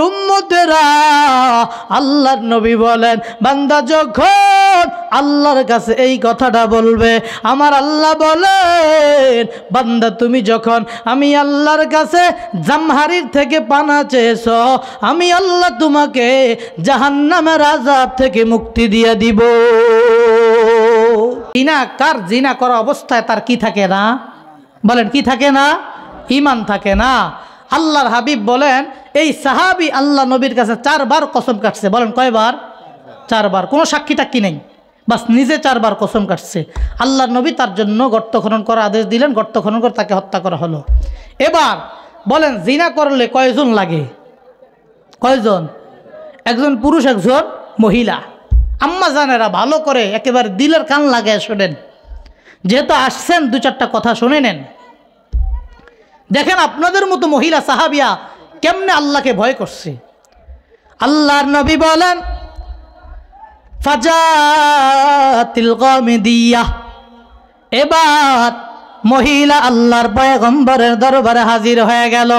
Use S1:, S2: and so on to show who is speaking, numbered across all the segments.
S1: উম্মতেরা, আল্লাহর নবী বলেন বান্দা যখন আল্লাহর কাছে এই কথাটা বলবে, আমার আল্লাহ বলেন বান্দা তুমি যখন আমি আল্লাহর কাছে জামহারির থেকে পানা চেয়েছ, আমি আল্লাহ তোমাকে জাহান্নামের আযাব থেকে মুক্তি দিয়ে দিব। জিনাকার জিনা করা অবস্থায় তার কি থাকে না? বলেন কি থাকে না? ঈমান থাকে না। আল্লাহর হাবিব বলেন এই সাহাবী আল্লাহ নবীর কাছে 4 বার কসম কাটছে। বলেন কয়বার? 4 বার। কোনো সাক্ষী টাক্ষী নেই, বাস নিজে 4 বার কসম কাটছে। আল্লাহর নবী তার জন্য গর্ত খনন করার আদেশ দিলেন, গর্ত খনন করে তাকে হত্যা করা হলো। এবার বলেন জিনা করলে কয়জন লাগে? কয়জন? একজন পুরুষ, একজন মহিলা। আম্মা জানেরা ভালো করে একেবারে দিলের কান লাগায় শোনেন, যেহেতু আসছেন 2-4টা কথা শুনে নেন। দেখেন আপনাদের মতো মহিলা সাহাবিয়া কেমনে আল্লাহকে ভয় করছে। আল্লাহর নবী বলেন ফাজাতিল গামিদিয়া, এবার মহিলা আল্লাহর পয়গম্বরের দরবারে হাজির হয়ে গেল।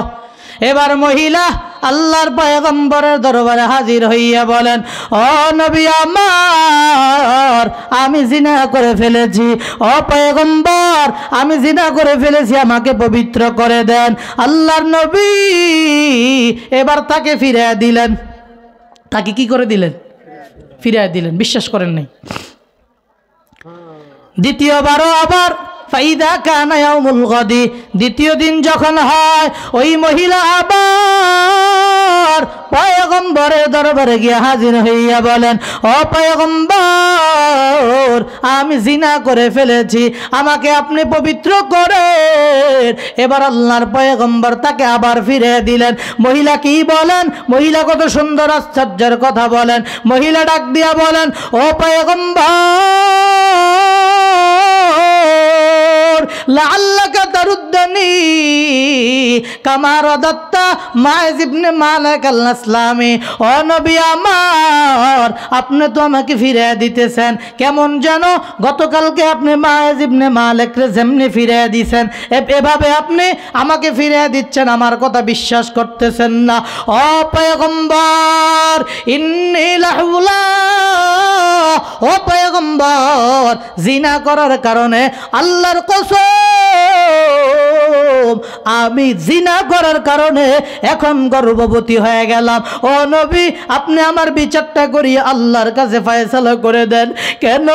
S1: এবার মহিলা আল্লাহর পয়গম্বরের দরবারে হাজির হইয়া বলেন, ও নবী আমার, আমি জিনা করে ফেলেছি। ও পয়গম্বর, আমি জিনা করে ফেলেছি, আমাকে পবিত্র করে দেন। আল্লাহর নবী এবার তাকে ফিরিয়ে দিলেন। তাকে কি করে দিলেন? ফিরিয়ে দিলেন। বিশ্বাস করেন নাই। দ্বিতীয়বারও আবার ফাইদা কানা ইয়াউমুল গাদি, দ্বিতীয় দিন যখন হয়, ওই মহিলা আবার পয়গম্বরের দরবারে গিয়ে হাজির হইয়া বলেন, ও পয়গম্বর, আমি জিনা করে ফেলেছি, আমাকে আপনি পবিত্র করেন। এবার আল্লাহর পয়গম্বর তাকে আবার ফিরে দিলেন। মহিলা কি বলেন? মহিলা কত সুন্দর আশ্চর্যের কথা বলেন। মহিলা ডাক দিয়া বলেন, ও পয়গম্বর, লাআল্লাকা তারুদ্দানি কামা রাদাত্তা মাইজ ইবনে মালিক আল-আসলামি। ও নবী আমার, আপনি তো আমাকে ফিরিয়ে দিতেছেন কেমন যেন গতকালকে আপনি মাইজ ইবনে মালিককে যেমনি ফিরিয়ে দিয়েছেন, এভাবে আপনি আমাকে ফিরিয়ে দিচ্ছেন। আমার কথা বিশ্বাস করতেছেন না। ও পয়গম্বর, ইন্নী লাহুলা, ও পয়গম্বর, জিনা করার কারণে আল্লাহর কসম, আমি জিনা করার কারণে এখন গর্ভবতী হয়ে গেলাম। ও নবী, আপনি আমার বিচারটা করিয়ে আল্লাহর কাছে ফয়সালা করে দেন। কেন?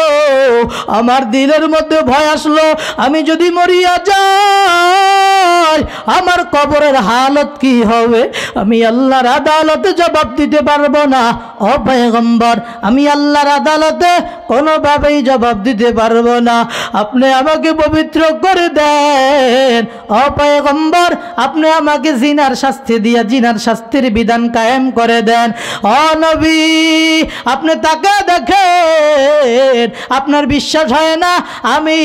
S1: আমার দিলের মধ্যে ভয় আসলো, আমি যদি মরিয়া যাই আমার কবরের হালত কি হবে? আমি আল্লাহর আদালতে জবাব দিতে পারবো না। ও পয়গম্বর, আমি আল্লাহর আদালতে কোনোভাবেই জবাব দিতে পারবো না, আপনি আমাকে পবিত্র করে দেন। ও পয়গম্বর, আপনি আমাকে জিনার শাস্তি দিয়া জিনার শাস্তির বিধান কায়েম করে দেন। ও নবী, আপনি তাকে দেখেন, আপনার বিশ্বাস হয় না আমি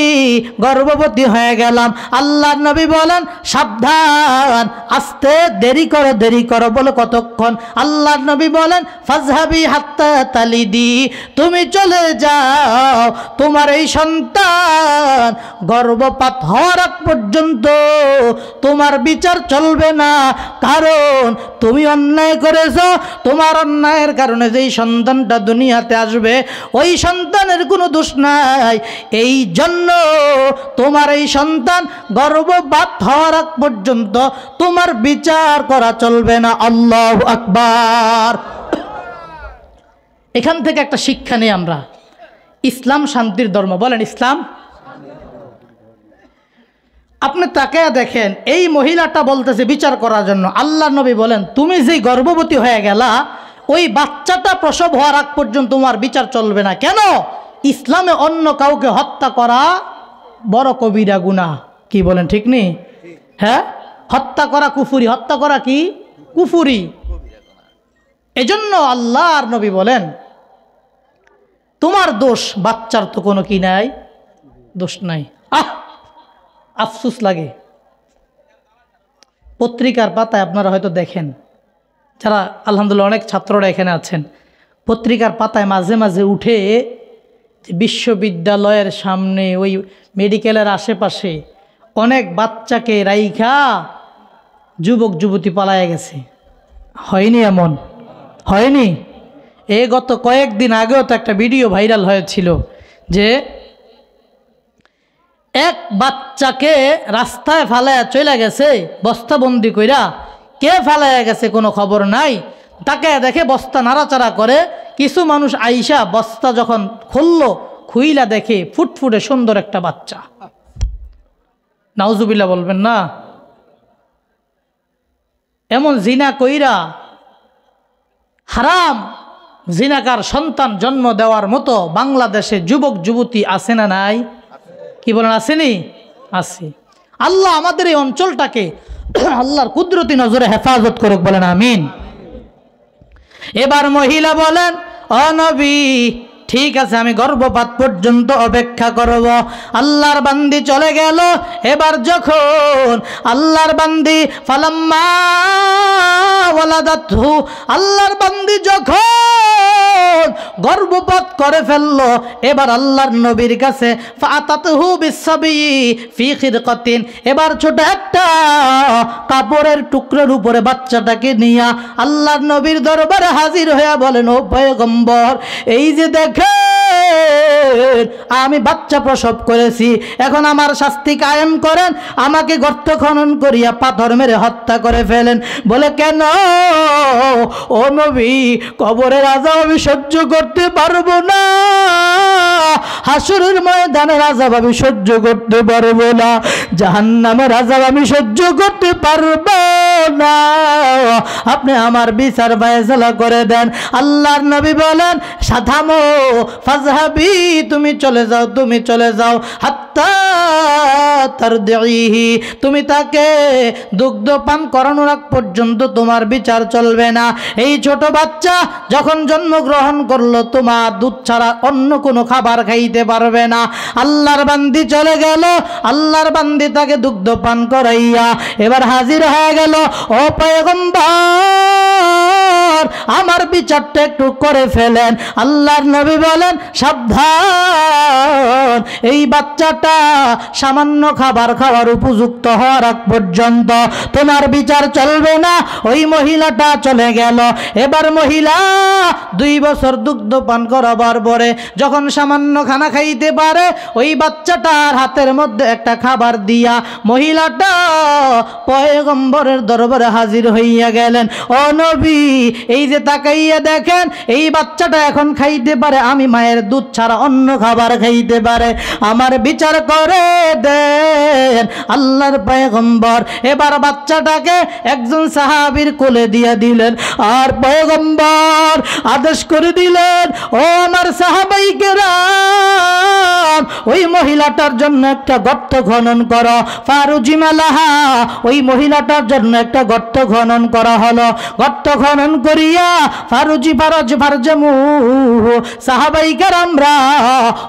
S1: গর্ভবতী হয়ে গেলাম। আল্লাহর নবী বলেন সাবধান, আস্তে, দেরি করো, দেরি করো। বলে কতক্ষণ? আল্লাহর নবী বলেন ফাজহাবি হাত্তা তালিদি, তুমি চলে যাও, তোমার এই সন্তান গর্ভপাত হওয়ার আগ পর্যন্ত তোমার বিচার চলবে না, কারণ তুমি অন্যায় করেছো। তোমার অন্যায়ের কারণে যেই সন্তানটা দুনিয়াতে আসবে ওই সন্তানের কোনো দোষ নাই, এই জন্য তোমার এই সন্তান গর্ভপাত হওয়ার আগ পর্যন্ত তোমার বিচার করা চলবে না। আল্লাহু আকবার। এখান থেকে একটা শিক্ষা নেই আমরা, ইসলাম শান্তির ধর্ম। বলেন ইসলাম। আপনি তাকে দেখেন, এই মহিলাটা বলতেছে বিচার করার জন্য। আল্লাহর নবী বলেন তুমি যেই গর্ভবতী হয়ে গেলা, ওই বাচ্চাটা প্রসব হওয়ার আগ পর্যন্ত তোমার বিচার চলবে না। কেন? ইসলামে অন্য কাউকে হত্যা করা বড় কবিরা গুনাহ। কি বলেন? ঠিক নেই? হ্যাঁ, হত্যা করা কুফুরি। হত্যা করা কি? কুফুরি। এজন্য আল্লাহর নবী বলেন তোমার দোষ, বাচ্চার তো কোনো কি নাই, দোষ নাই। আফসোস লাগে। পত্রিকার পাতায় আপনারা হয়তো দেখেন, যারা আলহামদুলিল্লাহ অনেক ছাত্ররা এখানে আছেন, পত্রিকার পাতায় মাঝে মাঝে উঠে বিশ্ববিদ্যালয়ের সামনে ওই মেডিকেলের আশেপাশে অনেক বাচ্চাকে রাইখা যুবক যুবতী পালায় গেছে। হয়নি? এমন হয়নি? এই গত কয়েকদিন আগেও তো একটা ভিডিও ভাইরাল হয়েছিল যে এক বাচ্চাকে রাস্তায় ফালায়া চলে গেছে বস্তাবন্দি কইরা। কে ফালায়া গেছে কোনো খবর নাই, তাকে দেখে বস্তা নাড়াচাড়া করে। কিছু মানুষ আইসা বস্তা যখন খুললো, খুইলা দেখে ফুটফুটে সুন্দর একটা বাচ্চা। নাউজুবিল্লাহ বলবেন না? এমন জিনা কইরা হারাম জিনাকার সন্তান জন্ম দেওয়ার মতো বাংলাদেশে যুবক যুবতী আছে না নাই? কি বলেন, আসেনি? আছে। আল্লাহ আমাদের এই অঞ্চলটাকে আল্লাহর কুদরতি নজরে হেফাজত করুক, বলেন আমিন। এবার মহিলা বলেন, ও নবী, ঠিক আছে, আমি গর্ভপাত পর্যন্ত অপেক্ষা করব। আল্লাহর বান্দি চলে গেল। এবার যখন আল্লাহর বান্দি ফালাম্মা ওয়ালাদাতহু, আল্লাহর বান্দি যখন গর্ভপাত করে ফেলল, এবার আল্লাহর নবীর কাছে ফাতাতহু বিসসাবি ফি খিরকাতিন, এবার ছোট একটা কাপড়ের টুকরোর উপরে বাচ্চাটাকে নিয়ে আল্লাহর নবীর দরবারে হাজির হয়ে বলেন, ও পয়গম্বর, এই যে দেখেন আমি বাচ্চা প্রসব করেছি, এখন আমার শাস্তি কায়েম করেন, আমাকে গর্ত খনন করিয়া পাথর মেরে হত্যা করে ফেলেন। বলে, কেন? ও নবী, কবরের আযাব আমি সহ্য করতে পারবো না, হাসরের ময়দানের আযাব আমি সহ্য করতে পারবো না, জাহান্নামের আযাব আমি সহ্য করতে পারবো না, আপনি আমার বিচার ফয়সালা করে দেন। আল্লাহর নবী বলেন, সাধামো ফাজহাবি, তুমি চলে যাও, তুমি চলে যাও, হাত্তা তারদিহি, তুমি তাকে দুগ্ধ পান করানোর আগ পর্যন্ত তোমার বিচার চলবে না। এই ছোট বাচ্চা যখন জন্মগ্রহণ করলো, তোমার দুধ ছাড়া অন্য কোনো খাবার খাইতে পারবে না। আল্লাহর বান্দি চলে গেল, আল্লাহর বান্দি তাকে দুগ্ধ পান করাইয়া এবার হাজির হয়ে গেল। ও পয়গম্বর, আমার বিচারটা একটু করে ফেলেন। আল্লাহর নবী বলেন, সাবধান, এই বাচ্চাটা সামান্য খাবার খাওয়ার উপযুক্ত হওয়ার আগ পর্যন্ত তোমার বিচার চলবে না। ওই মহিলাটা চলে গেল। এবার মহিলা 2 বছর দুগ্ধ পান করাবার পরে যখন সামান্য খানা খাইতে পারে, ওই বাচ্চাটার হাতের মধ্যে একটা খাবার দিয়া মহিলাটা পয়গম্বরের দরবারে হাজির হইয়া গেলেন। ও নবী, এই যে তাকাইয়া দেখেন, এই বাচ্চাটা এখন খাইতে পারে, আমি মায়ের দুধ ছাড়া অন্য খাবার খাইতে পারে, আমার বিচার করে দেন। আল্লাহর পয়গম্বর এবার বাচ্চাটাকে একজন সাহাবীর কোলে দিয়ে দিলেন, আর পয়গম্বর আদেশ করে দিলেন, ও আমার সাহাবাই কেরাম, ওই মহিলাটার জন্য একটা গর্ত খনন করো। ফারুজিমালাহা, ওই মহিলাটার জন্য একটা গর্ত খনন করা হলো। গর্ত খনন করিয়া ফারজামু, সাহাবাই কেরামরা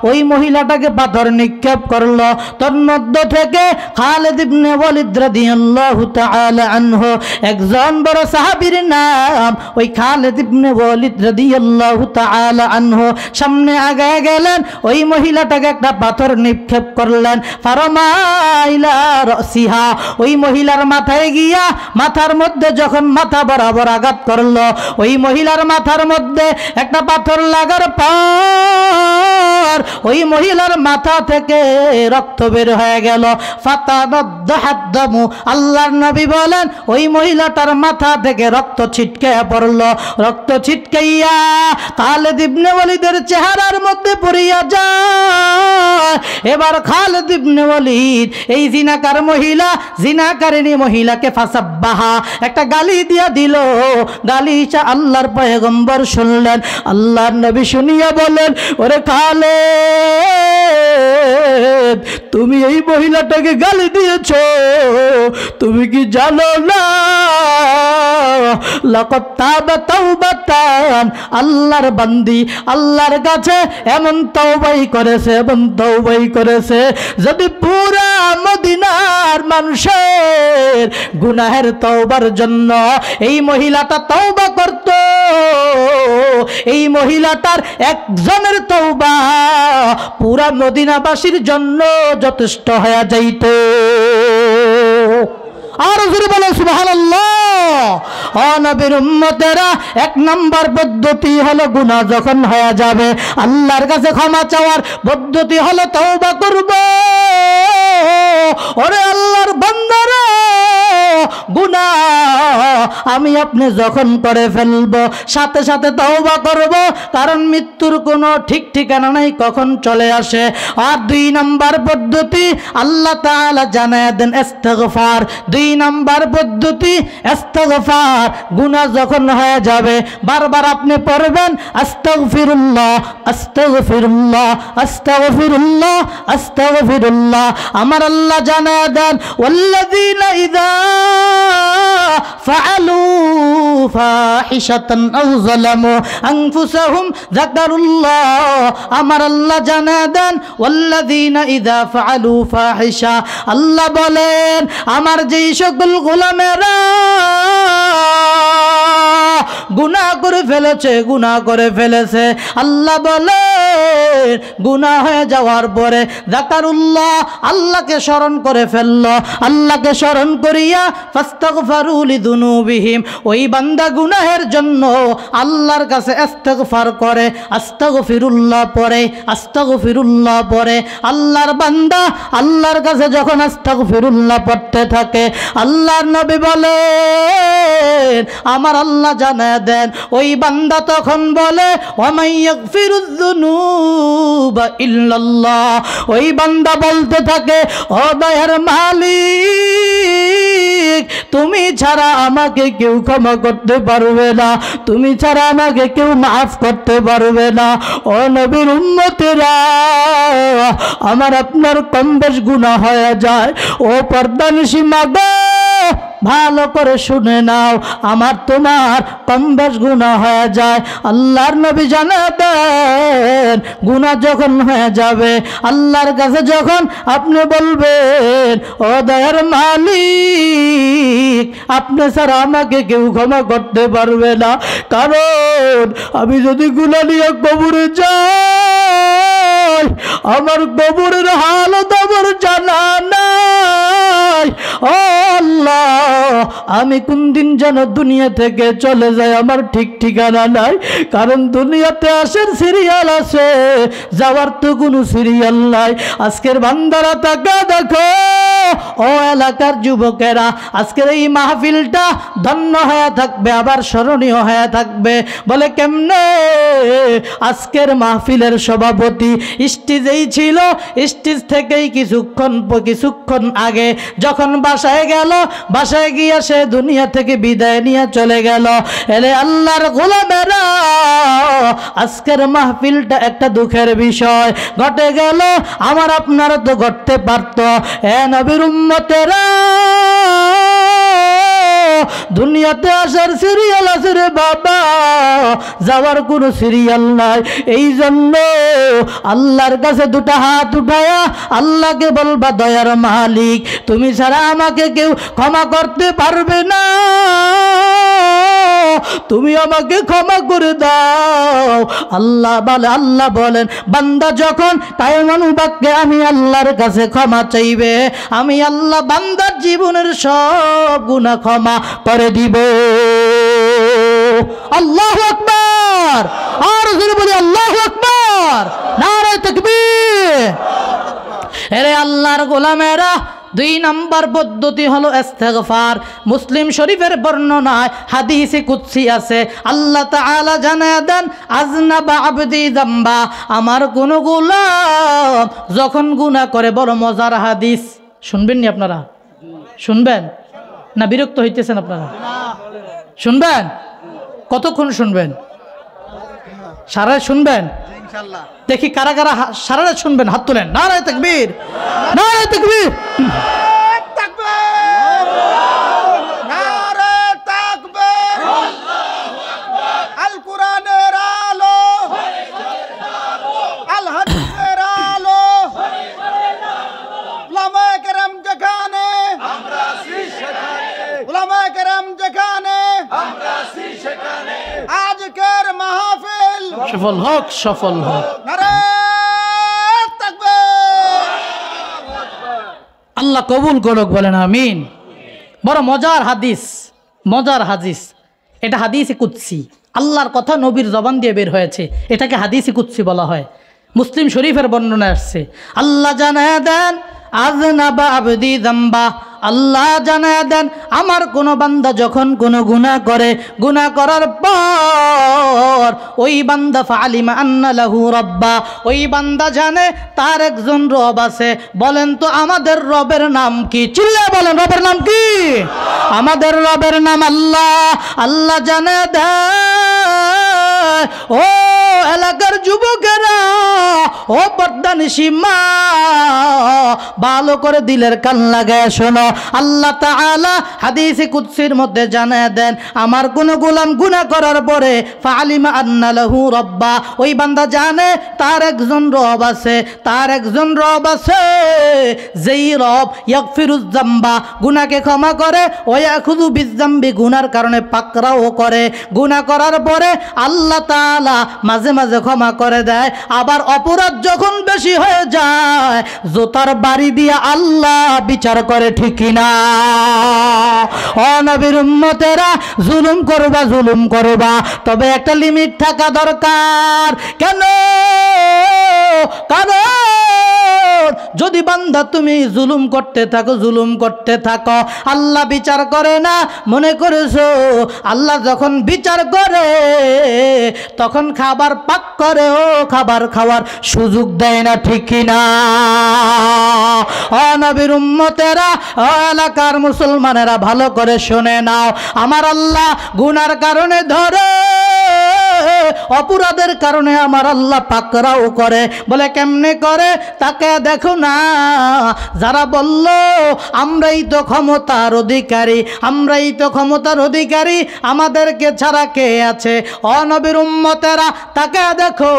S1: ওই মহিলাটাকে পাথর নিক্ষেপ করলো। তন্মধ্য থেকে খালিদ ইবনে ওয়ালিদ রাদিয়াল্লাহু তাআলা আনহু, একজন বড় সাহাবীর নাম ওই খালিদ ইবনে ওয়ালিদ রাদিয়াল্লাহু তাআলা আনহু, সামনে আগায় গেলেন, ওই মহিলাটাকে একটা পাথর নিক্ষেপ করলেন। ফারমাইলা রাসিহা, ওই মহিলার মাথায় গিয়া মাথার মধ্যে যখন মাথা বরাবর আঘাত করলো, ওই মহিলার মাথার মধ্যে একটা পাথর লাগার পর ওই মহিলার মাথা থেকে রক্ত বের হয়ে গেল। ফাতাদাদাহাদ্দামু, আল্লাহর নবী বলেন, ওই মহিলাটার মাথা থেকে রক্ত ছিটকে পড়ল। রক্ত ছিটকাইয়া খালিদ ইবনে ওয়ালিদের চেহারার মধ্যে পড়িয়া যায়। এবার খালিদ ইবনে ওয়ালিদ এই জিনাকার মহিলা, জিনাকারিনী মহিলাকে ফাসাব্বাহা, একটা গালি দিয়া দিল। গালিটা আল্লাহর পয়গম্বর শুনলেন। আল্লাহর নবী শুনিয়া বলেন, ওরে খালিদ, তুমি এই মহিলাটাকে গালি দিয়েছ, তুমি কি জানো না? লাকাদ তাবা তাওবাতান, আল্লাহর বান্দি আল্লাহর কাছে এমন তওবাই করেছে, এমন তওবাই করেছে, যদি পুরা মদিনার মানুষের গুনাহের তওবার জন্য এই মহিলাটা তওবা করত, এই মহিলাটার একজনের তওবা পুরা মদিনাবাসীর জন্য যথেষ্ট হয়ে যাইত। আর জোরে বলেন সুবহানাল্লাহ। ও নবীর উম্মতেরা, এক নাম্বার পদ্ধতি হলো গুনাহ যখন হয়ে যাবে আল্লাহর কাছে ক্ষমা চাওয়ার পদ্ধতি হলো তওবা করব। ওরে আল্লাহর বান্দারা, গুনাহ আমি আপনি যখন করে ফেলব সাথে সাথে তওবা করব, কারণ মৃত্যুর কোনো ঠিক ঠিকানা নাই কখন চলে আসে। আর 2 নাম্বার পদ্ধতি আল্লাহ তাআলা জানায় দেন ইস্তিগফার। 2 নাম্বার পদ্ধতি ইস্তিগফার। গুনাহ যখন হয়ে যাবে বারবার আপনি পড়বেন আস্তাগফিরুল্লাহ আস্তাগফিরুল্লাহ আস্তাগফিরুল্লাহ আস্তাগফিরুল্লাহ। আমার আল্লাহ জানায় দেন ওয়াল্লাযীনা ইযা ফাআলু ফাহিশাতান আও যালামু আনফুসাহুম যাকারুল্লাহ। আমার আল্লাহ জানায় দেন ওয়াল্লাযীনা ইযা ফাআলু ফাহিশা। আল্লাহ বলেন আমার যেই সকল গোলামেরা গুনাহ করে ফেলেছে, গুনাহ করে ফেলেছে, আল্লাহ বলেন গুনাহ হয়ে যাওয়ার পরে যাকারুল্লাহ, আল্লাহকে স্মরণ করে ফেলল, আল্লাহকে স্মরণ করিয়া ফাস্তাগফারু লিযুনুবিহিম, ওই বান্দা গুনাহের জন্য আল্লাহর কাছে ইস্তিগফার করে, আস্তাগফিরুল্লাহ পড়ে, আস্তাগফিরুল্লাহ পড়ে। আল্লাহর বান্দা আল্লাহর কাছে যখন আস্তাগফিরুল্লাহ পড়তে থাকে আল্লাহর নবী বলেন আমার আল্লাহ জানায় দেন ওই বান্দা তখন বলে ওয়ামাই ইয়াগফিরুয যুনুবা ইল্লাল্লাহ। ওই বান্দা বলতে থাকে ও দয়ার মালিক, তুমি ছাড়া আমাকে কেউ ক্ষমা করতে পারবে না, তুমি ছাড়া আমাকে কেউ মাফ করতে পারবে না। ও নবীর উম্মতেরা, আমার আপনার কম বেশ গুনাহ হয়ে যায়। ও পর্দানিশী মা গো, ভালো করে শুনে নাও, আমার তোমার কম বেশ গুনাহ হয়ে যায়। আল্লাহর নবী জানাতেন গুনাহ যখন হয়ে যাবে আল্লাহর কাছে যখন আপনি বলবেন ও দয়ার মালিক, আপনি ছাড়া আমাকে কেউ ক্ষমা করতে পারবে না, কারণ আমি যদি গুনাহ নিয়ে কবরে যাই আমার কবরের হালত আমার জানা নাই। ও আল্লাহ, আমি কোন দিন যেন দুনিয়া থেকে চলে যাই আমার ঠিক ঠিকানা নাই, কারণ দুনিয়াতে আসার সিরিয়াল আছে, যাওয়ার তো কোনো সিরিয়াল নাই। আজকের বান্দারা তাকা দেখো, ও এলাকার যুবকেরা, আজকের এই মাহফিলটা ধন্য হয়ে থাকবে, আবার স্মরণীয় হয়ে থাকবে। বলে কেমনে? আজকের মাহফিলের সভাপতি স্টেজেই ছিল, স্টেজ থেকেই কিছুক্ষণ আগে যখন বাসায় গেল, বাসায় গিয়ে সে দুনিয়া থেকে বিদায় নিয়ে চলে গেল। এলে আল্লাহর গোলামেরা, আজকের মাহফিলটা একটা দুঃখের বিষয় ঘটে গেল, আমার আপনারা তো ঘটতে পারত। এ নবীর উম্মতেরা, দুনিয়াতে আসার সিরিয়াল আছে রে বাবা, যাওয়ার কোনো সিরিয়াল নাই। এই জন্য আল্লাহর কাছে দুটা হাত উঠায়া আল্লাহকে বলবা দয়ার মালিক, তুমি ছাড়া আমাকে কেউ ক্ষমা করতে পারবে না, তুমি আমাকে ক্ষমা করে দাও। আল্লাহ বলেন বান্দা যখন কায়মানু বাক্যে আমি আল্লাহর কাছে ক্ষমা চাইবে, আমি আল্লাহ বান্দার জীবনের সব গুনাহ ক্ষমা করে দিব। আল্লাহু আকবার। আর জোরে বলি আল্লাহু আকবার, নারে তাকবীর। এরে আল্লাহর গোলামেরা, 2 নাম্বার পদ্ধতি হলো ইস্তিগফার। মুসলিম শরীফের বর্ণনায় হাদিসে কুদসি আছে, আল্লাহ তাআলা জানায় দেন আযনাবা আবদি যামবা, আমার কোন গোলাম যখন গুনাহ করে, বড় মজার হাদিস, শুনবেন নি আপনারা? শুনবেন না বিরক্ত হইতেছেন আপনারা? শুনবেন? কতক্ষণ শুনবেন? সারা শুনবেন? দেখি কারা কারা সারা রাত শুনবেন, হাত তোলেন। নারে তাকবীর, নারে তাকবীর,
S2: নারে তাকবীর। আল কোরআনের আলো, আল হাদিসের আলো, উলামায়ে কেরাম যেখানে, আমরা আছি সেখানে, উলামায়ে কেরাম যেখানে, আমরা আছি সেখানে। আজকের মাহফিল
S1: সফল হোক, সফল হোক।
S2: নারে তাকবীর।
S1: আল্লাহ কবুল করুক, বলেন আমিন। বড় মজার হাদিস, মজার হাদিস। এটা হাদিসে কুদসি, আল্লাহর কথা নবীর জবান দিয়ে বের হয়েছে, এটাকে হাদিসে কুদসি বলা হয়। মুসলিম শরীফের বর্ণনা আসছে, আল্লাহ জানায় দেন আযনাবা আবদি যামবা, আল্লাহ জানায় দেন আমার কোন বান্দা যখন কোনো গুনাহ করে, গুনাহ করার পর ওই বান্দা ফালিমা আন্না লাহু রাব্বা, ওই বান্দা জানে তার একজন রব আছে। বলেন তো আমাদের রবের নাম কি? চিল্লায় বলেন রবের নাম কি? আমাদের রবের নাম আল্লাহ। আল্লাহ জানে দেয় ও এলাকার যুবকেরা, ও পর্দানিশী মা, ভালো করে দিলের কান লাগায় শোনো। আল্লাহ তাআলা হাদিসে কুদসির মধ্যে জানায় দেন আমার কোন গোলাম গুনাহ করার পরে ফালিমা আন্না লাহু রাব্বা, ওই বান্দা জানে তার একজন রব আছে, তার একজন রব আছে যেই রব ইয়াগফিরুজ যামবা, গুনাহকে ক্ষমা করে, ওয়া ইয়াখুযু বিয-যামবি, গুনার কারণে পাকড়াও করে। গুনাহ করার পরে আল্লাহ তাআলা মাঝে মাঝে ক্ষমা করে দেয়, আবার অপরাধ যখন বেশি হয়ে যায় জোতার বাড়ি দিয়ে আল্লাহ বিচার করে, ঠিক কিনা? ও নবীর উম্মতেরা, জুলুম করবা, জুলুম করবা, তবে একটা লিমিট থাকা দরকার। কেন? কারণ যদি বান্দা তুমি জুলুম করতে থাকো, জুলুম করতে থাকো, আল্লাহ বিচার করে না মনে করেছো? আল্লাহ যখন বিচার করে তখন খাবার পাক করে, ও খাবার খাওয়ার সুযোগ দেয় না, ঠিক কিনা? ও নবীর উম্মতেরা, ও এলাকার মুসলমানেরা, ভালো করে শুনে নাও, আমার আল্লাহ গুনার কারণে ধরে, অপরাধের কারণে আমার আল্লাহ পাকড়াও করে। বলে কেমনে করে? তাকে দেখো না, যারা বলল আমরাই তো ক্ষমতার অধিকারী, আমরাই তো ক্ষমতার অধিকারী, আমাদেরকে ছাড়া কে আছে? ও নবীর উম্মতেরা, তাকে দেখো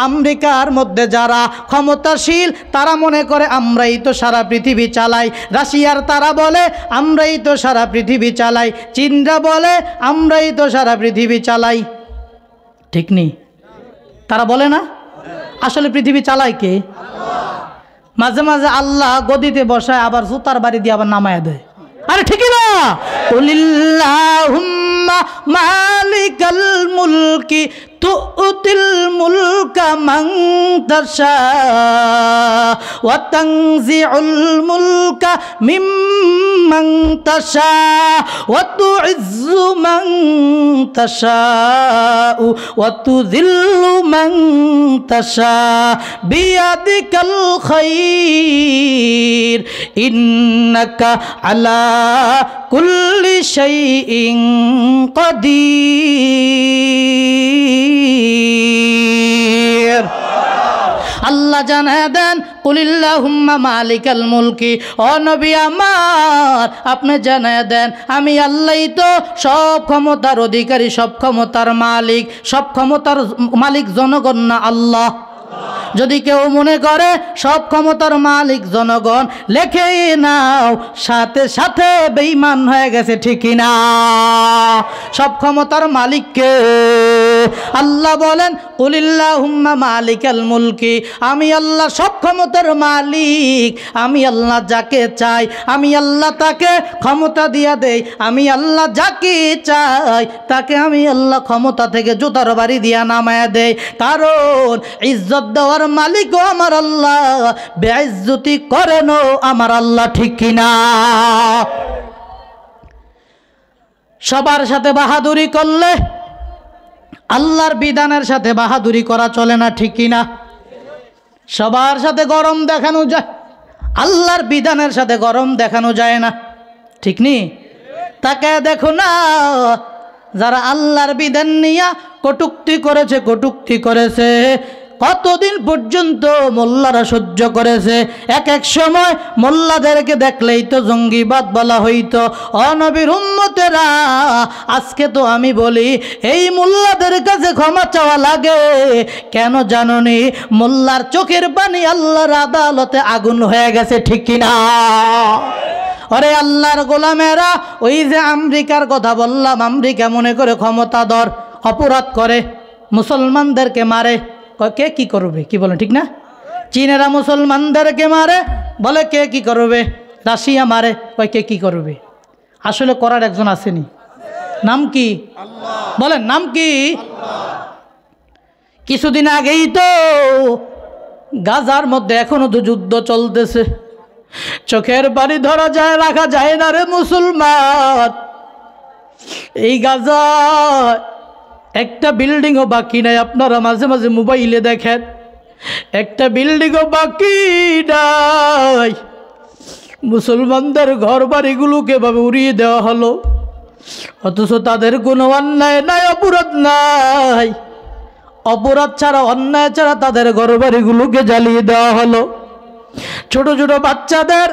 S1: আমেরিকার মধ্যে যারা ক্ষমতাশীল তারা মনে করে আমরাই তো সারা পৃথিবী চালাই, রাশিয়ার তারা বলে আমরাই তো সারা পৃথিবী চালাই, চীনরা বলে আমরাই তো সারা পৃথিবী চালাই, ঠিক নেই? তারা বলে না? আসলে পৃথিবী চালায় কে? মাঝে মাঝে আল্লাহ গদিতে বসায়, আবার জুতার বাড়ি দিয়ে আবার নামায় দেয়। আরে ঠিকই না? কুলিল্লাহুম্মা মালিকাল মুলকি তু'তিল মুলকা মান তাশা ওয়া তানজিউল মুলকা মিম্মান তাশা ওয়া তু'ইজ্জু মান তাশা ওয়া তুযিল্লু মান তাশা বিয়াদিকাল খায়র ইন্নাকা আলা কুল্লি শাইইন কাদির। আল্লাহ জানায় দেন কুলিল্লাহুম্মা মালিকাল মুলকি, ও নবী আমার আপনি জানায় দেন আমি আল্লাহই তো সব ক্ষমতার অধিকারী, সব ক্ষমতার মালিক। সব ক্ষমতার মালিক জনগণ না, আল্লাহ। যদি কেউ মনে করে সব ক্ষমতার মালিক জনগণ, লেখে নাও সাথে সাথে বেঈমান হয়ে গেছে, ঠিকই না? সব ক্ষমতার মালিককে আল্লাহ বলেন কুলিল্লাহুম্মা মালিকাল মুলকি, আমি আল্লাহ সব ক্ষমতার মালিক। আমি আল্লাহ যাকে চাই আমি আল্লাহ তাকে ক্ষমতা দিয়া দেই, আমি আল্লাহ যাকে চাই তাকে আমি আল্লাহ ক্ষমতা থেকে জুতার বাড়ি দিয়া নামায়া দেই। কারণ ইজ্জত দেওয়ার মালিকও আমার আল্লাহ, বেইজ্জতি করেনও আমার আল্লাহ, ঠিক কিনা? সবার সাথে বাহাদুরি করলে আল্লাহর বিধানের সাথে বাহাদুরি করা চলে না, ঠিক কিনা? সবার সাথে গরম দেখানো যায়, আল্লাহর বিধানের সাথে গরম দেখানো যায় না, ঠিক নি? তাকে দেখো না, যারা আল্লাহর বিধান নিয়ে কটূক্তি করেছে, কটূক্তি করেছে, কতদিন পর্যন্ত মোল্লারা সহ্য করেছে। এক এক সময় মোল্লাদেরকে দেখলেই তো জঙ্গিবাদ বলা হইতো। ও নবীর উম্মতেরা, আজকে তো আমি বলি এই মোল্লাদের কাছে ক্ষমা চাওয়া লাগে কেন জানোনি? মোল্লার চোখের পানি আল্লাহর আদালতে আগুন হয়ে গেছে, ঠিক কিনা? আরে আল্লাহর গোলামেরা, ওই যে আমেরিকার কথা বললাম, আমেরিকা মনে করে ক্ষমতাধর, অপরাধ করে, মুসলমানদেরকে মারে, কে কি করবে? কি বলে, ঠিক না? চীনেরা মুসলমানদেরকে মারে, বলে কে কি করবে? রাশিয়া মারে, কে কি করবে? আসলে করার একজন আসেনি, নাম কি? বলেন নাম কি? কিছুদিন আগেই তো গাজার মধ্যে এখনো তো যুদ্ধ চলতেছে, চোখের পানি ধরা যায়, রাখা যায় না রে মুসলমান। এই গাজা একটা বিল্ডিংও বাকি নাই, আপনারা মাঝে মাঝে মোবাইলে দেখেন, একটা বিল্ডিংও বাকি নাই। মুসলমানদের ঘর বাড়িগুলোকে ভাবে উড়িয়ে দেওয়া হলো, অথচ তাদের কোনো অন্যায় নাই, অপরাধ নাই। অপরাধ ছাড়া, অন্যায় ছাড়া তাদের ঘর বাড়িগুলোকে জ্বালিয়ে দেওয়া হলো। ছোট ছোট বাচ্চাদের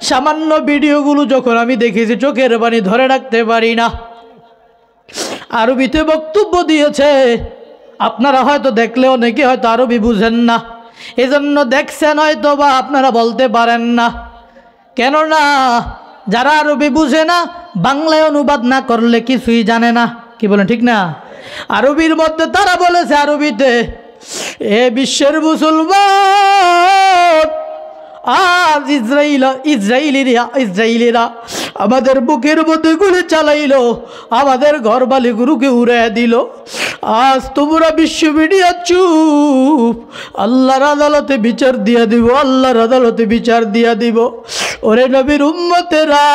S1: সামান্য ভিডিওগুলো যখন আমি দেখেছি, চোখের পানি ধরে রাখতে পারি না। আরবিতে বক্তব্য দিয়েছে, আপনারা হয়তো দেখলে অনেকে হয়তো আরবি বুঝেন না, এজন্য দেখছেন হয়তো বা আপনারা বলতে পারেন না। কেননা যারা আরবি বুঝে না, বাংলায় অনুবাদ না করলে কিছুই জানে না। কি বলেন, ঠিক না? আরবির মধ্যে তারা বলেছে আরবিতে, এ বিশ্বের মুসলমান, আজ ইসরায়েলিরা আমাদের বুকের মধ্যে গুলি চালাইলো, আমাদের ঘরবালি গুরুকে উড়ে দিল। আজ তোমরা বিশ্ব মিডিয়া চুপ, আল্লাহর আদালতে বিচার দিয়া দিব, আল্লাহর আদালতে বিচার দিয়া দিব। ওরে নবীর উম্মতেরা,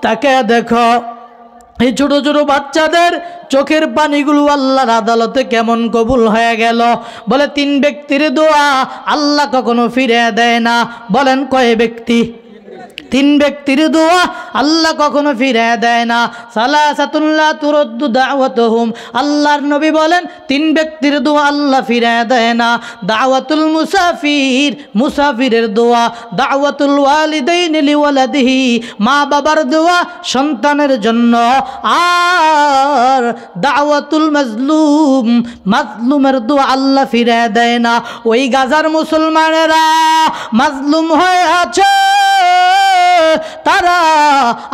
S1: তাকে দেখো, এই ছোট ছোট বাচ্চাদের চোখের পানিগুলো আল্লাহর আদালতে কেমন কবুল হয়ে গেল। বলে 3 ব্যক্তির দোয়া আল্লাহ কখনো ফিরে দেয় না। বলেন কয় ব্যক্তি? 3 ব্যক্তির দোয়া আল্লাহ কখনো ফিরে দেয় না। সালাসাতুল্লাহ তুরদ্দু দাওয়াতুহুম, আল্লাহর নবী বলেন 3 ব্যক্তির দোয়া আল্লাহ ফিরে দেয় না। দাওয়াতুল মুসাফির, মুসাফিরের দোয়া। দাওয়াতুল ওয়ালিদাইনি লিওয়ালাদিহি, মা বাবার দোয়া সন্তানের জন্য। আর দাওয়াতুল মাজলুম, মাজলুমের দোয়া আল্লাহ ফিরে দেয় না। ওই গাজার মুসলমানেরা মাজলুম হয়ে আছে, তারা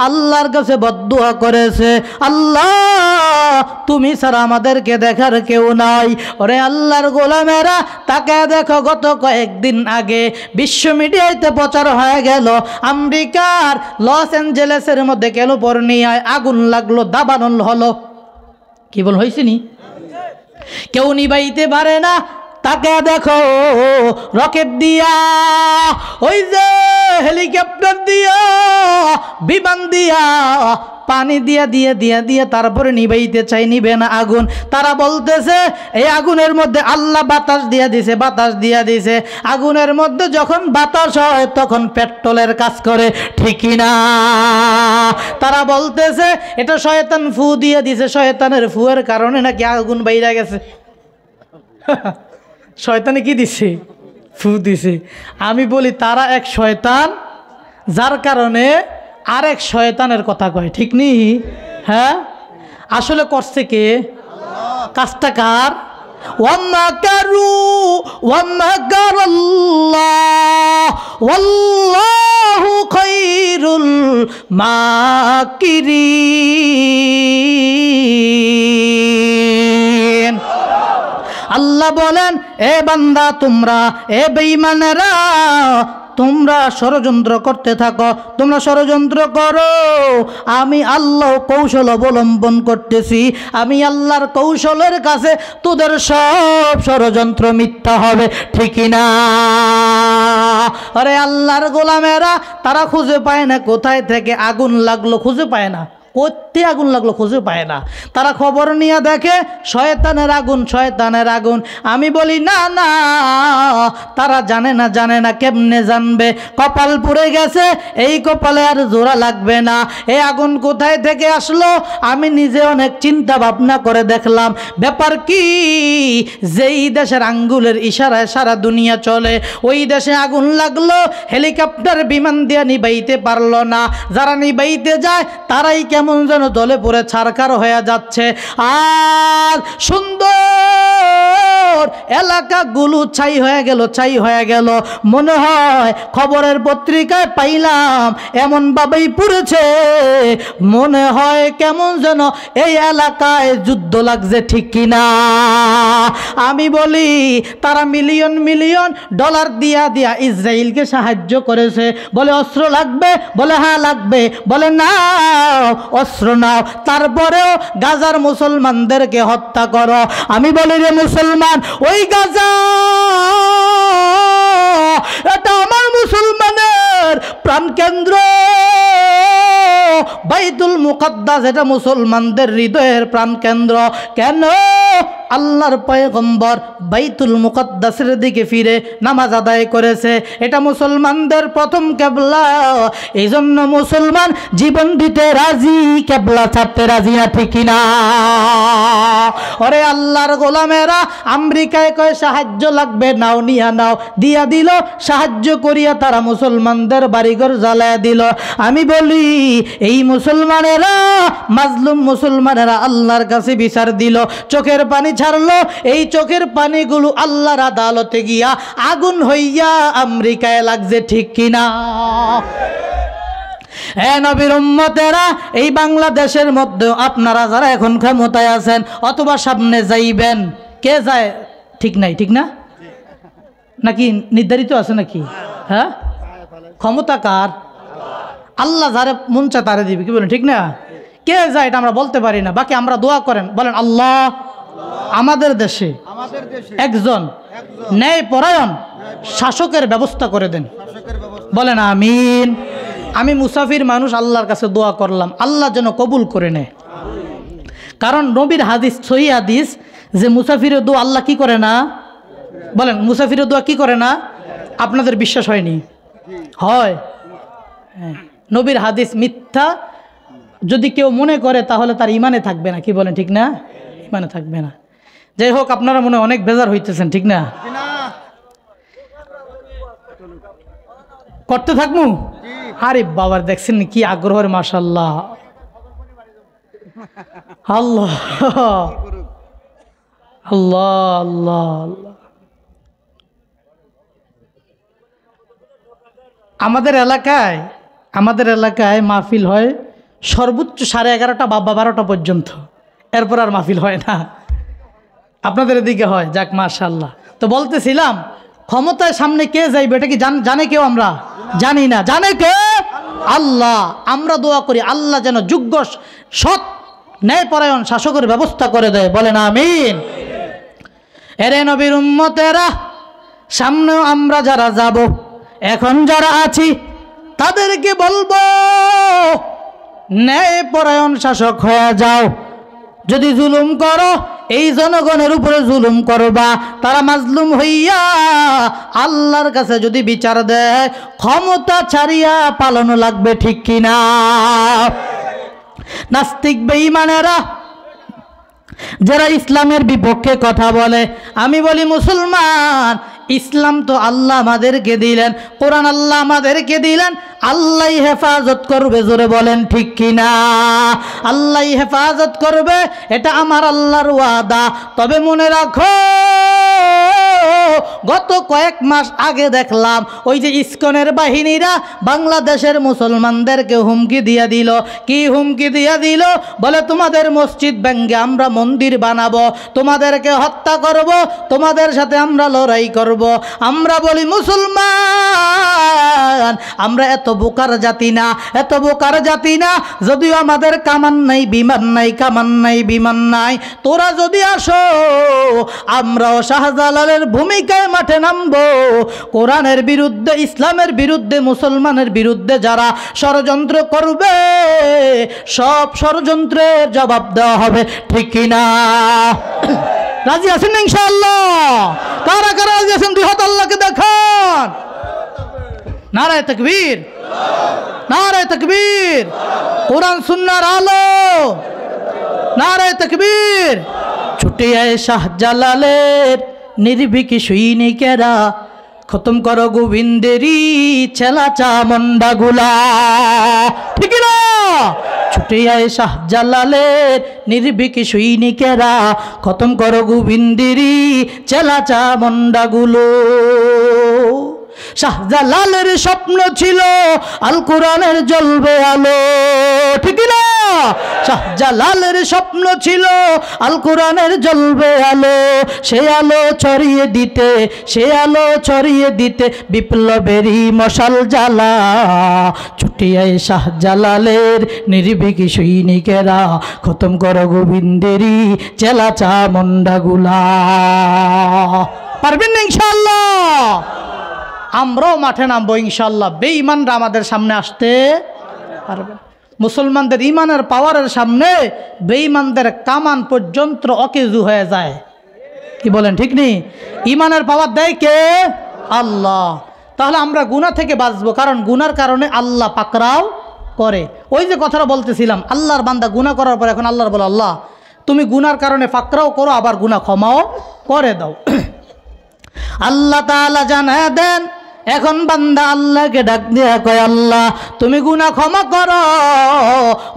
S1: আল্লাহর কাছে বদদুয়া করেছে, আল্লাহ তুমি ছাড়া আমাদেরকে দেখার কেউ নাই। ওরে আল্লাহর গোলামেরা, তাকে দেখো, গত কয়েকদিন আগে বিশ্ব মিডিয়াতে প্রচার হয়ে গেল, আমেরিকার লস অ্যাঞ্জেলেসের মধ্যে ক্যালিফোর্নিয়ায় আগুন লাগলো, দাবানল হলো। কি বল হয়েছে নি? কেউ নিবাইতে পারে না। তাকে দেখো, রকেট দিয়া, ওই যে হেলিকপ্টার দিয়া, বিমান দিয়া, পানি দিয়া দিয়া দিয়া দিয়া তারপরে নিবাইতে চাই, নিবে না আগুন। তারা বলতেছে এই আগুনের মধ্যে আল্লাহ বাতাস দিয়া দিছে, বাতাস দিয়া দিছে। আগুনের মধ্যে যখন বাতাস হয় তখন পেট্রোলের কাজ করে, ঠিকই না? তারা বলতেছে এটা শয়তান ফু দিয়ে দিছে, শয়তানের ফুয়ের কারণে নাকি আগুন বাইরে গেছে। শয়তানে কি দিছে? ফু দিছে। আমি বলি তারা এক শয়তান, যার কারণে আরেক শয়তানের কথা কয়, ঠিক নি? হ্যাঁ, আসলে করছে কে? কাজটা কার? ওয়ামাকারু ওয়ামাকারাল্লাহ ওয়াল্লাহু খায়রুল মাকিরিন। আল্লাহ বলেন, এ বান্দা তোমরা, এ বেঈমানেরা, তোমরা ষড়যন্ত্র করতে থাকো, তোমরা ষড়যন্ত্র করো, আমি আল্লাহ কৌশল অবলম্বন করতেছি। আমি আল্লাহর কৌশলের কাছে তোদের সব ষড়যন্ত্র মিথ্যা হবে, ঠিকই না? আরে আল্লাহর গোলামেরা, তারা খুঁজে পায় না কোথায় থেকে আগুন লাগলো, খুঁজে পায় না কোথা আগুন লাগলো, খুঁজে পায় না। তারা খবর নিয়ে দেখে শয়তানের আগুন, শয়তানের আগুন। আমি বলি না না, তারা জানে না, জানে না, কেমনে জানবে? কপাল পুড়ে গেছে, এই কপালে আর জোড়া লাগবে না। এই আগুন কোথায় থেকে আসলো? আমি নিজে অনেক চিন্তা ভাবনা করে দেখলাম, ব্যাপার কি, যেই দেশের আঙ্গুলের ইশারায় সারা দুনিয়া চলে, ওই দেশে আগুন লাগলো, হেলিকপ্টার বিমান দিয়ে নিবাইতে পারলো না। যারা নিবাইতে যায় তারাই কেমন যেন দলে পড়ে ছারখার হয়ে যাচ্ছে। আর সুন্দর এলাকাগুলো ছাই হয়ে গেল, ছাই হয়ে গেল। মনে হয় খবরের পত্রিকায় পাইলাম এমনভাবেই পুড়েছে, মনে হয় কেমন যেন এই এলাকায় যুদ্ধ লাগছে, ঠিক কিনা? আমি বলি তারা মিলিয়ন মিলিয়ন ডলার দিয়া দিয়া ইসরায়েলকে সাহায্য করেছে। বলে অস্ত্র লাগবে, বলে হ্যাঁ লাগবে, বলে নাও অস্ত্র নাও, তারপরেও গাজার মুসলমানদেরকে হত্যা করো। আমি বলি রে মুসলমান, ওই গাজা এটা আমার মুসলমানের প্রাণকেন্দ্র, বাইতুল মুকাদ্দাস এটা মুসলমানদের হৃদয়ের প্রাণকেন্দ্র। কেন? আল্লাহর পয়গম্বর বাইতুল মুকাদ্দাসের দিকে ফিরে নামাজ আদায় করেছে, এটা মুসলমানদের প্রথম কিবলা। এই জন্য মুসলমান জীবন দিতে রাজি, কিবলা ছাড়তে রাজি না, ঠিক কিনা? ওরে আল্লাহর গোলামেরা, আমেরিকায় কয় সাহায্য লাগবে, নাও নিয়া নাও, দিয়া দিল, সাহায্য করিয়া তারা মুসলমানদের বাড়িঘর জ্বালায় দিল। আমি বলি এই মুসলমানেরা, মাজলুম মুসলমানেরা আল্লাহর কাছে বিচার দিল, চোখের পানি ছাড়লো। এই চোখের পানিগুলো আল্লাহর আদালতে গিয়া আগুন হইয়া আমেরিকায় লাগছে, ঠিক কিনা? এ নবীর উম্মতেরা, এই বাংলাদেশের মধ্যে আপনারা যারা এখন ক্ষমতায় আছেন অথবা সামনে যাইবেন, কে যায় ঠিক নাই, ঠিক না? নাকি নির্ধারিত আছে নাকি? হ্যাঁ, ক্ষমতা কার? আল্লাহ যারে মন চায় তারে দিবে, কি বলেন, ঠিক না? কে যায় এটা আমরা বলতে পারি না। বাকি আমরা দোয়া করেন, বলেন আল্লাহ আমাদের দেশে একজন ন্যায়পরায়ণ শাসকের ব্যবস্থা করে দেন, বলেন আমিন। আমি মুসাফির মানুষ, আল্লাহর কাছে দোয়া করলাম আল্লাহ যেন কবুল করে নেয়। কারণ নবীর হাদিস, সহিহ হাদিস, যে মুসাফিরের দোয়া আল্লাহ কি করে না? বলেন মুসাফিরের দোয়া কি করে না? আপনাদের বিশ্বাস হয়নি? হয়। নবীর হাদিস মিথ্যা যদি কেউ মনে করে তাহলে তার ইমানে থাকবে না, কি বলেন, ঠিক না? ইমানে থাকবে না। যাই হোক, আপনারা মনে অনেক বেজার হইতেছেন, ঠিক না? করতে থাকবো। আরে বাবার দেখছেন কি আগ্রহের, মাশাআল্লাহ, আল্লাহ আল্লাহ আল্লাহ আল্লাহ। আমাদের এলাকায় মাহফিল হয় সর্বোচ্চ 11:30 বা 12টা পর্যন্ত, এরপর আর মাহফিল হয় না। আপনাদের এদিকে হয়? যাক মাশাআল্লাহ। তো বলতেছিলাম, ক্ষমতায় সামনে কে যাইবে এটা কি জানে কেউ? আমরা জানি না। জানে কে? আল্লাহ। আমরা দোয়া করি আল্লাহ যেন যোগ্য, সৎ, ন্যায়পরায়ণ শাসকের ব্যবস্থা করে দেয়, বলেন আমিন। এরে নবীর উম্মতেরা, সামনেও আমরা যারা যাব, এখন যারা আছি তাদেরকে বলবো ন্যায়পরায়ণ শাসক হয়ে যাও। যদি জুলুম করো, এই জনগণের উপরে জুলুম করবা, তারা মাজলুম হইয়া আল্লাহর কাছে যদি বিচার দেয়, ক্ষমতা ছাড়িয়া পালানো লাগবে, ঠিক কিনা? নাস্তিক বেঈমানেরা যারা ইসলামের বিপক্ষে কথা বলে, আমি বলি মুসলমান, ইসলাম তো আল্লাহ আমাদেরকে দিলেন, কোরআন আল্লাহ আমাদেরকে দিলেন, আল্লাহ হেফাজত করবে, জোরে বলেন ঠিক কিনা? আল্লাহ হেফাজত করবে, এটা আমার আল্লাহর ওয়াদা। তবে মনে রাখো, গত কয়েক মাস আগে দেখলাম ওই যে ইসকনের বাহিনীরা বাংলাদেশের মুসলমানদেরকে হুমকি দিয়ে দিল। কি হুমকি দিয়ে দিল? বলে তোমাদের মসজিদ ভেঙে আমরা মন্দির বানাবো, তোমাদেরকে হত্যা করব, তোমাদের সাথে আমরা লড়াই করব। আমরা বলি মুসলমান, আমরা এত বোকার জাতি না, এত বোকার জাতি না। যদিও আমাদের কামান নাই, বিমান নাই, কামান নাই, বিমান নাই, তোরা যদি আসো আমরাও শাহজালালের ভূমিকায় মাঠে নামবো। কোরআনের বিরুদ্ধে, ইসলামের বিরুদ্ধে, মুসলমানের বিরুদ্ধে যারা ষড়যন্ত্র করবে, সব ষড়যন্ত্রের জবাব দেওয়া হবে, ঠিক কিনা? রাজি আছেন ইনশাআল্লাহ? কারা কারা রাজি আছেন? দুই হাত আল্লাহকে দেখান। নারায়ে তাকবীর, নারায়ে তাকবীর। কোরআন সুন্নাহর আলো, নারায়ে তাকবীর। ছুটে আয় শাহজালালের নির্ভীক সৈনিকেরা, খতম করো গোবিন্দেরই ছেলা চামুন্ডাগুলা, ঠিক না? ছুটে আয় শাহজালালের নির্ভীক সৈনিকেরা, খতম করো গোবিন্দেরি চেলা চামুন্ডাগুলো। শাহজালালের স্বপ্ন ছিল আল কোরআনের জ্বলবে আলো, ঠিক না? শাহজালালের স্বপ্ন ছিল আল কোরআনের জ্বলবে আলো, সে আলো ছড়িয়ে দিতে বিপ্লবেরই মশাল জ্বালা। ছুটে আয় শাহজালালের নির্ভীক সৈনিকেরা, খতম করো গোবিন্দেরই চেলা চামুন্ডাগুলা। পারবেন না ইনশাআল্লাহ? আমরাও মাঠে নামবো ইনশাআল্লাহ। বেঈমানরা আমাদের সামনে আসতে পারবে। মুসলমানদের ইমানের পাওয়ারের সামনে বেঈমানদের কামান পর্যন্ত অকেজু হয়ে যায়। কি বলেন, ঠিক নেই? ইমানের পাওয়ার দেয় কে? আল্লাহ। তাহলে আমরা গুনাহ থেকে বাঁচবো, কারণ গুনার কারণে আল্লাহ পাকড়াও করে। ওই যে কথাটা বলতেছিলাম, আল্লাহর বান্দা গুনাহ করার পর এখন আল্লাহর বলে, আল্লাহ তুমি গুনার কারণে পাকড়াও করো, আবার গুনাহ ক্ষমাও করে দাও। আল্লাহ তাআলা জানায় দেন, এখন বান্দা আল্লাহকে ডাক দিয়া কয়, আল্লাহ তুমি গুনাহ ক্ষমা করো।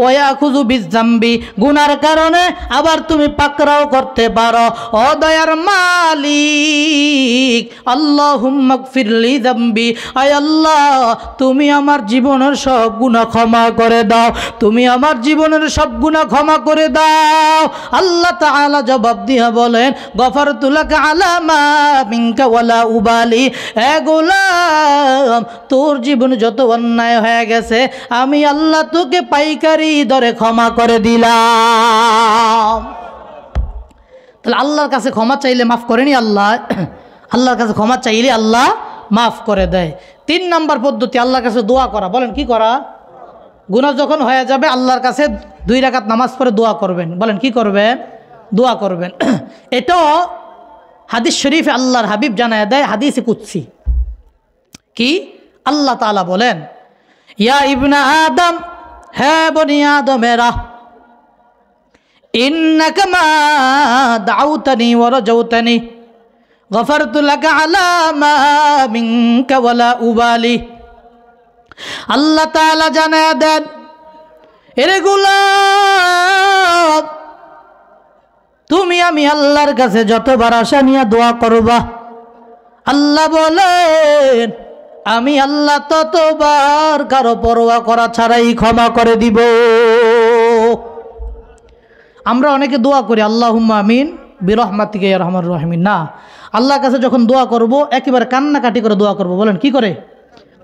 S1: ওয়া খুযু বিযামবি, গুনার কারণে আবার তুমি পাকড়াও করতে পারো। ও দয়ার মালিক, আল্লাহুম্মা গফিরলি যামবি, আয় আল্লাহ তুমি আমার জীবনের সব গুনাহ ক্ষমা করে দাও, তুমি আমার জীবনের সব গুনাহ ক্ষমা করে দাও। আল্লাহ তাআলা জবাব দিয়া বলেন, গফারতু লাকা আলা মা মিনকা ওয়ালা উবালি, এ গোলাম তোর জীবনে যত অন্যায় হয়ে গেছে আমি আল্লাহ তোকে পাইকারি দরে ক্ষমা করে দিলাম। তাহলে আল্লাহর কাছে ক্ষমা চাইলে মাফ করেনি আল্লাহ? আল্লাহর কাছে ক্ষমা চাইলে আল্লাহ মাফ করে দেয়। 3 নম্বর পদ্ধতি আল্লাহর কাছে দোয়া করা। বলেন কি করা? গুনাহ যখন হয়ে যাবে আল্লাহর কাছে 2 রাকাত নামাজ পড়ে দোয়া করবেন। বলেন কি করবেন? দোয়া করবেন। এটাও হাদিস শরীফে আল্লাহর হাবিব জানায় দেয়, হাদিসে কুদসি। কি? আল্লাহ তাআলা বলেন, ইয়া ইবনা আদম, হে বনি আদমেরা, ইন্নাকা মা দাউতানি ওয়া রাজাউতানি গফারতু লাকা আলা মা মিনকা ওয়ালা উবালি। আল্লাহ তাআলা জানায় দেন, এরে গোলাম তুমি আমি আল্লাহর কাছে যতবার আশা নিয়ে দোয়া করবা, আল্লাহ বলেন আমি আল্লাহ ততবার কারো পরোয়া করা ছাড়াই ক্ষমা করে দিব। আমরা অনেকে দোয়া করি আল্লাহুম্মা আমিন বিরহমাতিকা ইয়া আরহামার রাহিমিন। না, আল্লাহর কাছে যখন দোয়া করব একেবারে কান্নাকাটি করে দোয়া করব। বলেন কি করে?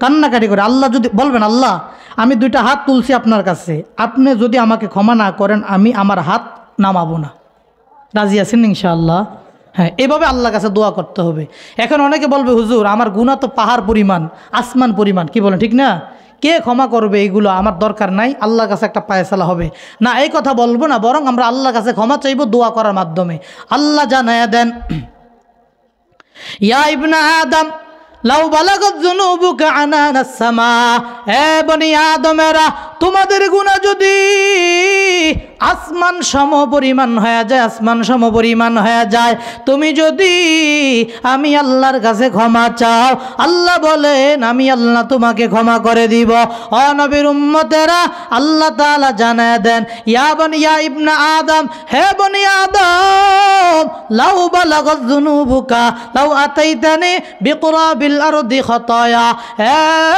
S1: কান্নাকাটি করে। আল্লাহ যদি বলবেন, আল্লাহ আমি 2টা হাত তুলছি আপনার কাছে, আপনি যদি আমাকে ক্ষমা না করেন আমি আমার হাত নামাবো না। রাজি আছেন ইনশাআল্লাহ? হ্যাঁ, এভাবে আল্লাহর কাছে দোয়া করতে হবে। এখন অনেকে বলবে, হুজুর আমার গুনাহ তো পাহাড় পরিমাণ, আসমান পরিমাণ। কি বলেন, ঠিক না? কে ক্ষমা করবে? এইগুলো আমার দরকার নাই, আল্লাহর কাছে একটা ফায়সালা হবে। না, এই কথা বলবো না, বরং আমরা আল্লাহর কাছে ক্ষমা চাইব দোয়া করার মাধ্যমে। আল্লাহ জানায়া দেন, ইয়া ইবনা আদম লাউ বালাগাত যুনুবুকা আনানাস সামা, হে বনি আদমেরা তোমাদের গুনাহ যদি আসমান সম পরিমাণ হয়ে যায়, আসমান সম পরিমাণ হয়ে যায়, তুমি যদি আমি আল্লাহর কাছে ক্ষমা চাও, আল্লাহ বলেন আমি আল্লাহ তোমাকে ক্ষমা করে দিব। ও নবীর উম্মতেরা, আল্লাহ তাআলা জানায় দেন, ইয়া ইবনা আদম, হে বনি আদম লাউ বালাগাত যুনুবুকা লাউ আতাইতানি বিকুরাবিল আরদি খাতায়া, হে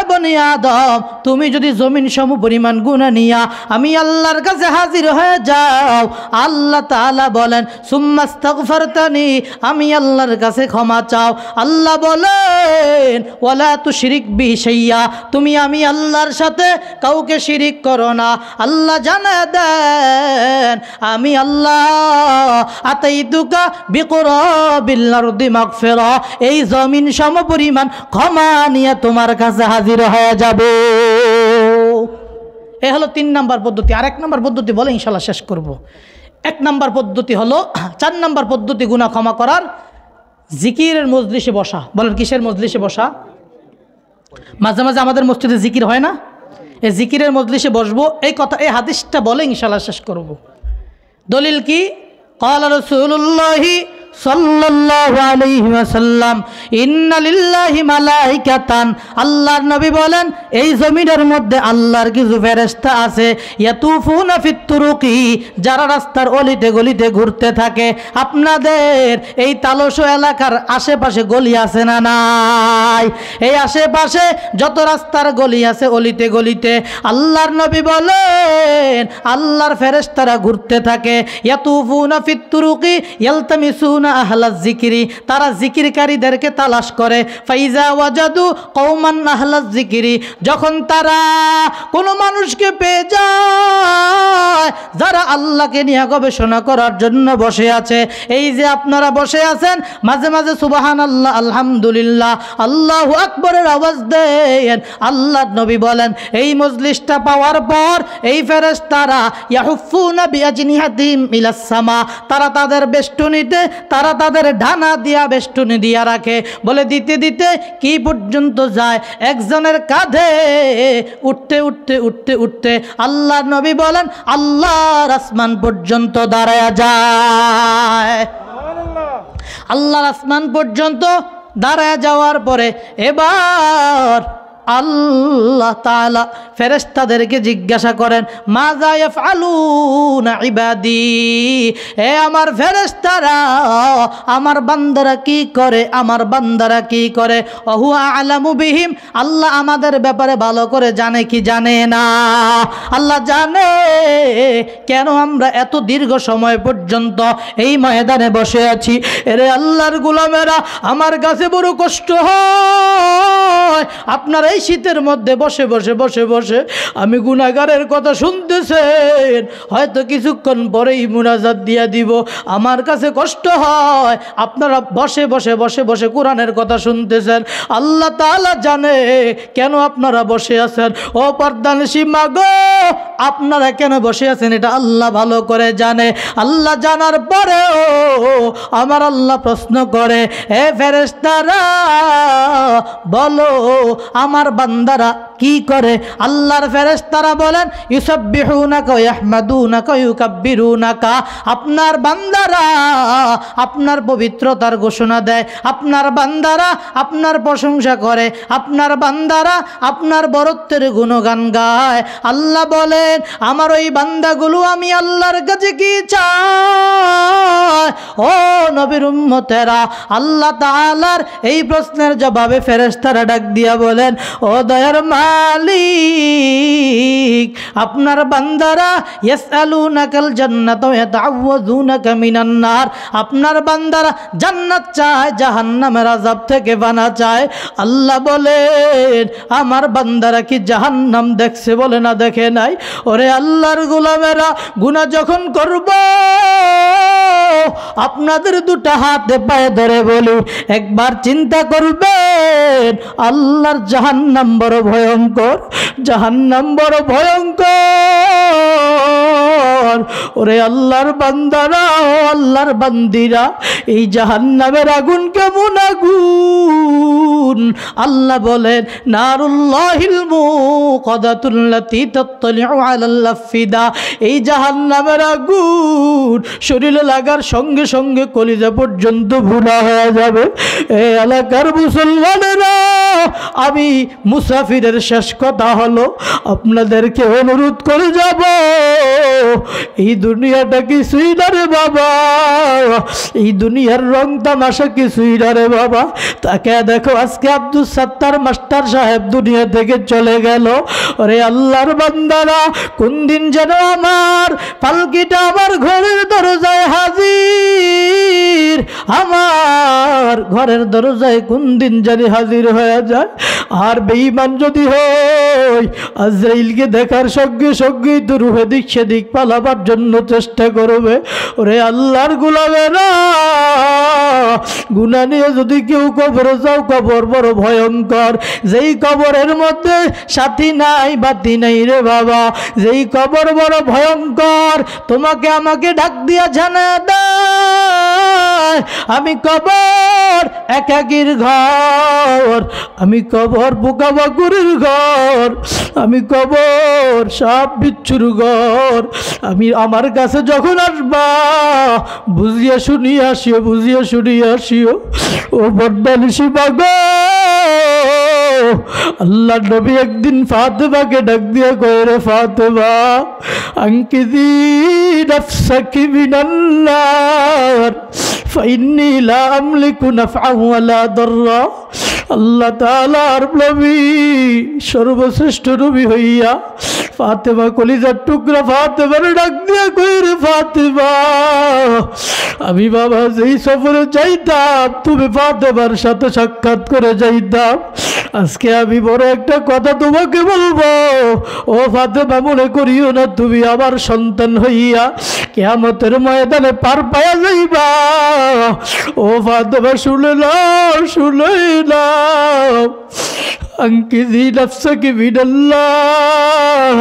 S1: বনি আদম তুমি যদি জমিন সম পরিমাণ গুনাহ নিয়া আমি আল্লাহর কাছে হাজির হয়ে যাও, আল্লাহ তাআলা বলেন সুম্মাস্তাগফারতানি, আমি আল্লাহর কাছে ক্ষমা চাও, আল্লাহ বলেন ওয়ালা তুশরিক বি শাইয়্যা, তুমি আমি আল্লাহর সাথে কাউকে শিরিক করো না। আল্লাহ জানায় দেন আমি আল্লাহ আতাইতুকা বিকুরাবিল আরদি মাগফিরা, এই জমিন সম পরিমাণ ক্ষমা নিয়ে তোমার কাছে হাজির হয়ে যাবে। এ হলো 3 নম্বর পদ্ধতি। আর 1 নম্বর পদ্ধতি বলে ইনশাআল্লাহ শেষ করব। 1 নম্বর পদ্ধতি হলো, 4 নম্বর পদ্ধতি গুনাহ ক্ষমা করার, জিকিরের মজলিসে বসা। বলেন কিসের মজলিসে বসা? মাঝে মাঝে আমাদের মসজিদে জিকির হয় না? এই জিকিরের মজলিসে বসবো, এই কথা এই হাদিসটা বলে ইনশাআল্লাহ শেষ করব। দলিল কি? ক্বালা রাসূলুল্লাহি সাল্লাল্লাহু আলাইহি ওয়াসাল্লাম, ইন্না লিল্লাহি মালাইকাতান, আল্লাহর নবী বলেন এই জমিনের মধ্যে আল্লাহর কিছু ফেরেশতা আছে, ইয়াতুফুনা ফিত তুরুকি, যারা রাস্তার অলিতে গলিতে ঘুরতে থাকে। আপনাদের এই তালস এলাকার আশেপাশে গলি আছে না নাই? এই আশেপাশে যত রাস্তার গলি আছে অলিতে গলিতে আল্লাহর নবী বলেন আল্লাহর ফেরেশতারা ঘুরতে থাকে। ইয়াতুফুনা ফিত তুরুকি ইয়ালতামিসুনা আহলাজ যিকরি, তারা জিকিরকারীদেরকে তালাশ করে। ফাইজা ওয়াজাদু কওমান আহলাজ যিকরি, যখন তারা কোনো মানুষকে পেয়ে যায় যারা আল্লাহকে নিয়ে গবেষণা করার জন্য বসে আছে, এই যে আপনারা বসে আছেন মাঝে মাঝে সুবহানাল্লাহ, আলহামদুলিল্লাহ, আল্লাহু আকবরের আওয়াজ দেন। আল্লাহর নবী বলেন এই মজলিসটা পাওয়ার পর এই ফেরেশতারা ইয়াহুফুনা বিআজনিহাতিহিম ইলাস সামা, তারা তাদের বেষ্টনীতে, তারা তাদের ডানা দিয়া বেষ্টনী দিয়া রাখে। বলে দিতে দিতে কি পর্যন্ত যায়? একজনের কাঁধে উঠতে উঠতে উঠতে উঠতে আল্লাহর নবী বলেন আল্লাহর আসমান পর্যন্ত দাঁড়ায়া যায়। আল্লাহর আসমান পর্যন্ত দাঁড়ায় যাওয়ার পরে এবার আল্লাহ তাআলা ফেরেশতাদেরকে জিজ্ঞাসা করেন মাযা ইয়াফআলুনা ইবাদি, এ আমার ফেরেশতারা, আমার বান্দারা কি করে, আমার বান্দারা কি করে? ওহু আ'লামু বিহিম, আল্লাহ আমাদের ব্যাপারে ভালো করে জানে কি জানে না? আল্লাহ জানে। কেন আমরা এত দীর্ঘ সময় পর্যন্ত এই ময়দানে বসে আছি? এরে আল্লাহর গোলামেরা, আমার কাছে বড় কষ্ট হয় আপনারা এই শীতের মধ্যে বসে বসে বসে বসে আমি গুনাহগারের কথা শুনতেছেন, হয়তো কিছুক্ষণ পরেই মুনাজাত দিয়া দিব। আমার কাছে কষ্ট হয় আপনারা বসে বসে বসে বসে কোরআনের কথা শুনতেছেন। আল্লাহ তাআলা জানে কেন আপনারা বসে আছেন। ও পর্দানিশী মা গো, আপনারা কেন বসে আছেন এটা আল্লাহ ভালো করে জানে। আল্লাহ জানার পরেও আমার আল্লাহ প্রশ্ন করে, হে ফেরেশতারা বলো আমার বান্দারা কি করে? আল্লাহর ফেরেশতারা বলেন ইউসাব্বিহুনাকা ওয়া ইয়াহমাদুনাকা ওয়া ইউকাব্বিরুনাকা, আপনার বান্দারা আপনার পবিত্রতার ঘোষণা দেয়, আপনার বান্দারা আপনার প্রশংসা করে, আপনার বান্দারা আপনার বরত্বের গুণগান গায়। আল্লাহ বলেন আমার ওই বান্দাগুলো আমি আল্লাহর কাছে কি চায়? ও নবীর উম্মতেরা, আল্লাহ তাআলার এই প্রশ্নের জবাবে ফেরেশতারা ডাক দিয়া বলেন ও দয়ার মালিক, আপনার বান্দারা ইয়াসআলুনাকাল জান্নাত ওয়া ইয়াতাআওয়াযুনাকা মিনান নার, আপনার বান্দারা জান্নাত চায়, জাহান্নামের আযাব থেকে পানা চায়। আল্লাহ বলেন আমার বান্দারা কি জাহান্নাম দেখছে? বলে না দেখে নাই। ওরে আল্লাহর গোলামেরা, গুনাহ যখন করব আপনাদের দুটো হাতে পায়ে ধরে বলি একবার চিন্তা করবেন আল্লাহর জাহান্নাম বড় ভয়ঙ্কর, জাহান্নাম বড় ভয়ঙ্কর। ওরে আল্লাহর বান্দারা, আল্লাহর বান্দিরা, এই জাহান্নামের আগুন কেমন আগুন? আল্লাহ বলেন নারুল্লাহিল মুকাদাতুল্লাতী তাত্তালিউ আলাল আফিদা, এই জাহান্নামের আগুন শরীরে লাগার সঙ্গে সঙ্গে কলিজা পর্যন্ত ভুনা হয়ে যাবে। এই এলাকার মুসলমানেরা, আমি মুসাফিরের শেষ কথা হলো আপনাদেরকে অনুরোধ করে যাব, এই দুনিয়াটা কিছুই না রে বাবা, এই দুনিয়ার রং তামাশা কিছুই না রে বাবা। তাকে দেখো আজকে আব্দুল সাত্তার মাস্টার সাহেব দুনিয়া থেকে চলে গেল। ওরে আল্লাহর বান্দারা, কোন দিন যেন আমার পালকিটা আমার ঘরের দরজায় হাজির, আমার ঘরের দরজায় কোন দিন জানি হাজির হয়ে যায়। আর বেঈমান যদি হয় আজরাইলকে দেখার সঙ্গে সঙ্গেই তো রুহে দিক সেদিক পালাবার জন্য চেষ্টা করবে। ওরে আল্লাহর গোলামেরা, গুনাহ নিয়ে যদি কেউ কবরে যাও, কবর বড় ভয়ঙ্কর। যেই কবরের মধ্যে সাথী নাই বাতি নাই রে বাবা, যেই কবর বড় ভয়ঙ্কর, তোমাকে আমাকে ডাক দিয়া জানা দেয় আমি কবর একাকির ঘর, আমি কবর পোকামাকড়ের ঘর, আমি কবর সাপ বিচ্ছুর ঘর। আমি আমার কাছে যখন আসবা বুঝিয়া শুনিয়া আসিও, বুঝিয়া শুনিয়া আসিও। ও বর্দানিসি বাগো, আল্লাহ নবী একদিন ফাতেমাকে ডাক দিয়া কয়, রে ফাতেমা আনকিযি নাফসাকি মিনান নার ফাইন্নী লা আমলিকু নাফআহু ওয়ালা দাররা। আল্লাহ তাআলার নবী সর্বশ্রেষ্ঠ নবী হইয়া ফাতেমা কলিজার টুকরা ফাতেমার ডাক দিয়া কই, রে ফাতেমা আমি বাবা যেই সফরে যাইতাম তুমি ফাতেমার সাথে সাক্ষাৎ করে যাইতাম। আজকে আমি বড় একটা কথা তোমাকে বলবো, ও ফাতেমা মনে করিও না তুমি আমার সন্তান হইয়া কিয়ামতের ময়দানে পার পায়া যাইবা। ও ফাতেমা শুনে নাও, শুনে নাও, আনকিযি নাফসাকি মিনাল্লাহ,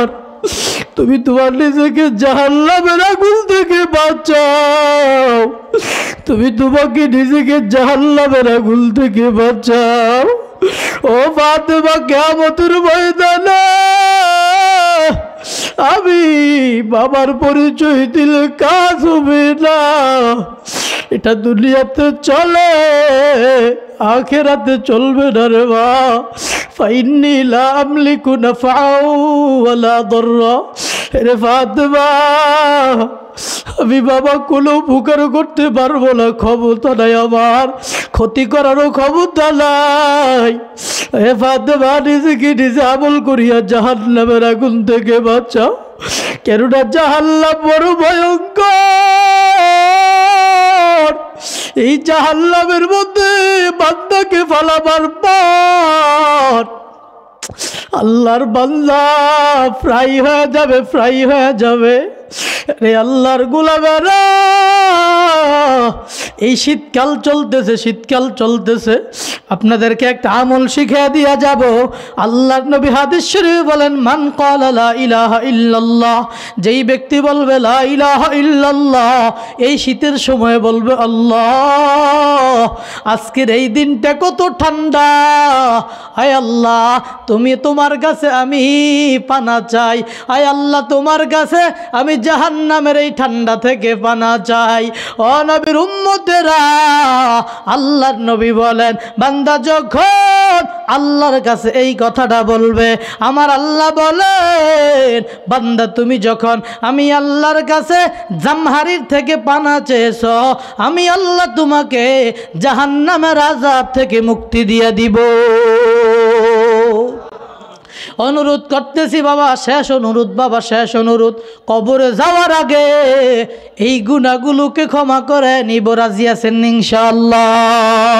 S1: তুমি তোমার নিজেকে জাহান্নামের আগুন থেকে বাঁচাও, তুমি তোমাকে নিজেকে জাহান্নামের আগুন থেকে বাঁচাও। ও ফাতেমা কিয়ামতের ময়দানে আমি বাবার পরিচয় দিলে কাজ হবে না। এটা দুনিয়াতে চলে, আখিরাতে চলবে না রে মা। ফাইন্নী লা আমলিকু নাফআহু ওয়ালা দাররা। রে ফাতেমা আমি বাবা কোনো উপকার করতে পারবো না, ক্ষমতা নাই আমার, ক্ষতি করারও ক্ষমতা নাই। হে ফাতেমা নিজেকে নিজে আমল করিয়া জাহান্নামের আগুন থেকে বাঁচাও, কেননা জাহান্নাম বড় ভয়ঙ্কর। এই জাহান্নামের মধ্যে বান্দাকে ফালাবার পর আল্লাহর বান্দা ফ্রাই হয়ে যাবে, ফ্রাই হয়ে যাবে। রে আল্লাহর গোলামেরা, এই শীতকাল চলতেছে, শীতকাল চলতেছে, আপনাদেরকে একটা আমল শিখিয়ে দিয়া যাব। আল্লাহর নবী হাদিস শরীফে বলেন, মান ক্বালা লা ইলাহা ইল্লাল্লাহ, যেই ব্যক্তি বলবে লা ইলাহা ইল্লাল্লাহ, এই শীতের সময় বলবে আল্লাহ আজকের এই দিনটা কত ঠান্ডা, আয় আল্লাহ তুমি তোমার কাছে আমি পানা চাই, আয় আল্লাহ তোমার কাছে আমি জাহান্নামের এই ঠান্ডা থেকে পানা চাই। ও নবীর উম্মতেরা, আল্লাহর নবী বলেন বান্দা যখন আল্লাহর কাছে এই কথাটা বলবে, আমার আল্লাহ বলেন বান্দা তুমি যখন আমি আল্লাহর কাছে জামহারির থেকে পানা চেয়েছ, আমি আল্লাহ তোমাকে জাহান্নামের আযাব থেকে মুক্তি দিয়ে দিব। অনুরোধ করতেছি বাবা, শেষ অনুরোধ বাবা, শেষ অনুরোধ, কবরে যাওয়ার আগে এই গুনাহগুলোকে ক্ষমা করে নিব, রাজি আছেন ইনশাআল্লাহ?